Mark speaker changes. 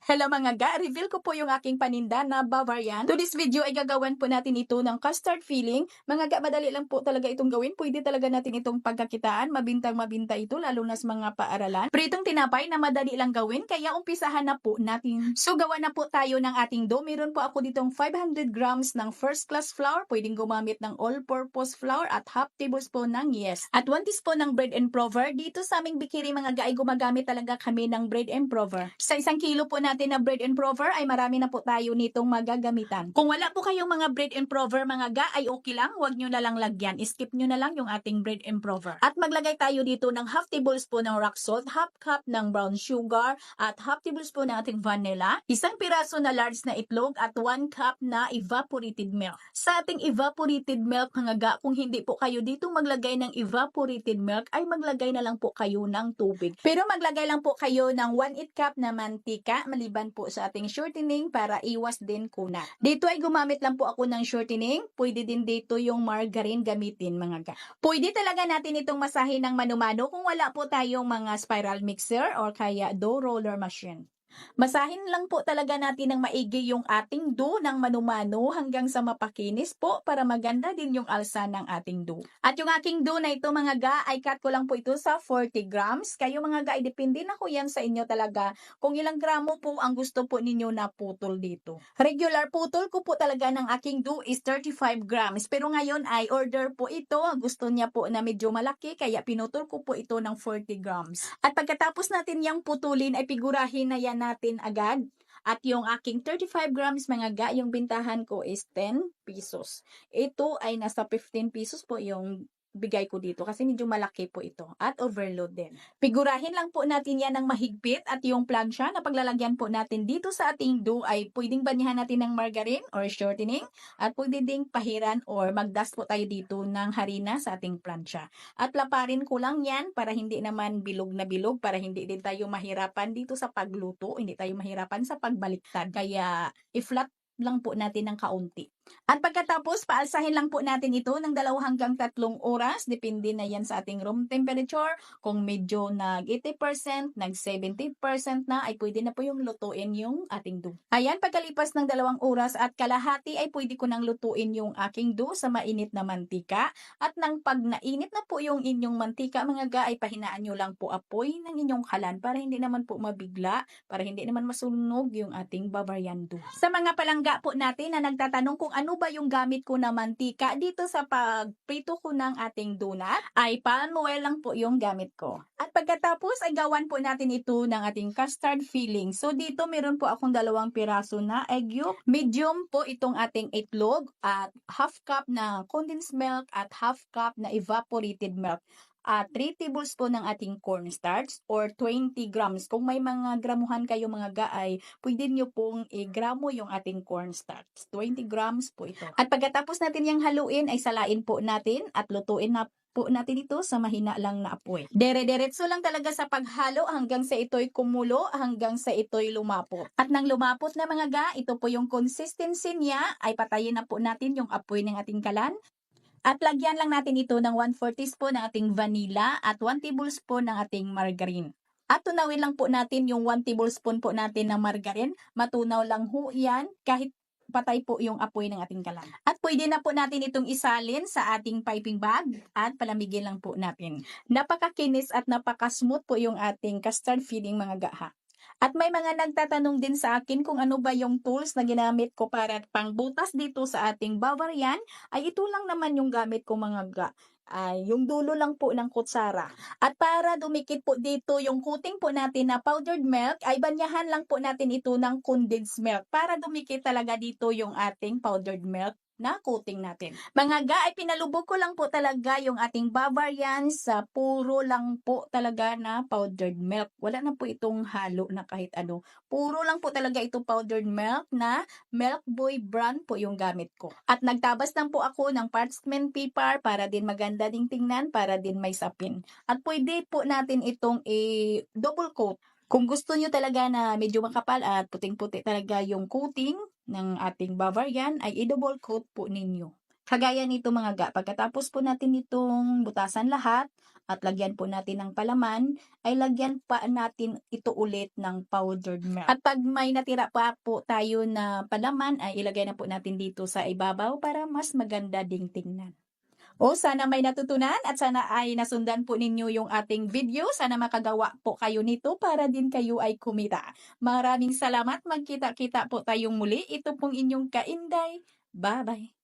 Speaker 1: Hello mga ga, reveal ko po yung aking paninda na Bavarian. To this video ay gagawan po natin ito ng custard filling. Mga ga, madali lang po talaga itong gawin. Pwede talaga natin itong pagkakitaan. Mabintang-mabinta ito, lalo na sa mga paaralan. Pritong tinapay na madali lang gawin, kaya umpisahan na po natin. So gawa na po tayo ng ating dough. Meron po ako ditong 500 grams ng first class flour. Pwedeng gumamit ng all-purpose flour at half tablespoon ng yeast. At 1 teaspoon ng bread and prover. Dito sa aming bikiri mga ga ay gumagamit talaga kami ng bread and prover. Sa 1 kilo po natin na bread and prover ay marami na po tayo nitong magagamitan. Kung wala po kayong mga bread and prover mga ga ay okay lang, huwag nyo na lang lagyan. Skip nyo na lang yung ating bread and prover. At maglagay tayo dito ng half tablespoon ng rock salt, half cup ng brown sugar, at half tablespoon ng ating vanilla, isang piraso na large na itlog, at 1 cup na evaporated milk. Sa ating evaporated milk mga ga, kung hindi po kayo dito maglagay ng evaporated milk, ay maglagay na lang po kayo ng tubig. Pero maglagay lang po kayo ng 1/8 cup na mantika, maliban po sa ating shortening para iwas din kunat. Dito ay gumamit lang po ako ng shortening. Pwede din dito yung margarine gamitin mga ga. Pwede talaga natin itong masahin ng mano-mano kung wala po tayong mga spiral mixer or kaya dough roller machine. Masahin lang po talaga natin ng maigi yung ating dough ng mano-mano hanggang sa mapakinis po para maganda din yung alsa ng ating dough. At yung aking dough na ito mga ga ay cut ko lang po ito sa 40 grams. Kayo mga ga ay depende na ko yan sa inyo talaga kung ilang gramo po ang gusto po ninyo na putol dito. Regular putol ko po talaga ng aking dough is 35 grams. Pero ngayon ay order po ito. Gusto niya po na medyo malaki kaya pinutol ko po ito ng 40 grams. At pagkatapos natin yung putulin ay figurahin na yan natin agad. At yung aking 35 grams mga ga, yung bintahan ko is 10 pesos. Ito ay nasa 15 pesos po yung bigay ko dito kasi medyo malaki po ito at overload din. Figurahin lang po natin yan ng mahigpit at yung plancha na paglalagyan po natin dito sa ating dough ay pwedeng banyahan natin ng margarine or shortening at pwede ding pahiran or magdust po tayo dito ng harina sa ating plancha. At laparin ko lang yan para hindi naman bilog na bilog, para hindi din tayo mahirapan dito sa pagluto, hindi tayo mahirapan sa pagbaliktad. Kaya i-flat lang po natin ng kaunti. At pagkatapos, paalsahin lang po natin ito ng 2 hanggang 3 oras. Depende na yan sa ating room temperature. Kung medyo nag 80%, nag 70% na, ay pwede na po yung lutuin yung ating dough. Ayan, pagkalipas ng 2 oras at kalahati, ay pwede ko nang lutuin yung aking dough sa mainit na mantika. At nang pag nainit na po yung inyong mantika, mga ga, ay pahinaan nyo lang po apoy ng inyong kalan para hindi naman po mabigla, para hindi naman masunog yung ating Bavarian dough. Sa mga palangga po natin na nagtatanong kung ano ba yung gamit ko na mantika dito sa pagprito ko ng ating donut, ay palm oil lang po yung gamit ko. At pagkatapos ay gawan po natin ito ng ating custard filling. So dito meron po akong 2 piraso na egg yolk. Medium po itong ating itlog at half cup na condensed milk at half cup na evaporated milk. At 3 tablespoon ng ating cornstarch or 20 grams. Kung may mga gramuhan kayo mga ga ay pwede nyo pong i-gramo yung ating cornstarch. 20 grams po ito. At pagkatapos natin yung haluin ay salain po natin at lutuin na po natin ito sa mahina lang na apoy. Dere-deretso lang talaga sa paghalo hanggang sa ito'y kumulo, hanggang sa ito'y lumapot. At nang lumapot na mga ga, ito po yung consistency niya, ay patayin na po natin yung apoy ng ating kalan. At lagyan lang natin ito ng 1/4 teaspoon ng ating vanilla at 1 tablespoon ng ating margarine. At tunawin lang po natin yung 1 tablespoon po natin ng margarine. Matunaw lang ho yan kahit patay po yung apoy ng ating kalan. At pwede na po natin itong isalin sa ating piping bag at palamigin lang po natin. Napakakinis at napaka-smooth po yung ating custard filling mga gaha. At may mga nagtatanong din sa akin kung ano ba yung tools na ginamit ko para pangbutas dito sa ating Bavarian. Ay ito lang naman yung gamit ko mga ga. Ay yung dulo lang po ng kutsara. At para dumikit po dito yung coating po natin na powdered milk, ay banyahan lang po natin ito ng condensed milk para dumikit talaga dito yung ating powdered milk na coating natin. Mga ga, ay pinalubog ko lang po talaga yung ating Bavarian sa puro lang po talaga na powdered milk. Wala na po itong halo na kahit ano. Puro lang po talaga itong powdered milk na Milk Boy brand po yung gamit ko. At nagtabas lang po ako ng parchment paper para din maganda ding tingnan, para din may sapin. At pwede po natin itong double coat. Kung gusto nyo talaga na medyo makapal at puting-puti talaga yung coating ng ating Bavarian, ay i-double coat po ninyo. Kagaya nito mga ga, pagkatapos po natin itong butasan lahat at lagyan po natin ng palaman, ay lagyan pa natin ito ulit ng powdered milk. At pag may natira pa po tayo na palaman, ay ilagay na po natin dito sa ibabaw para mas maganda ding tingnan. O sana may natutunan at sana ay nasundan po ninyo yung ating video. Sana makagawa po kayo nito para din kayo ay kumita. Maraming salamat. Magkita-kita po tayong muli. Ito pong inyong Kainday. Bye-bye.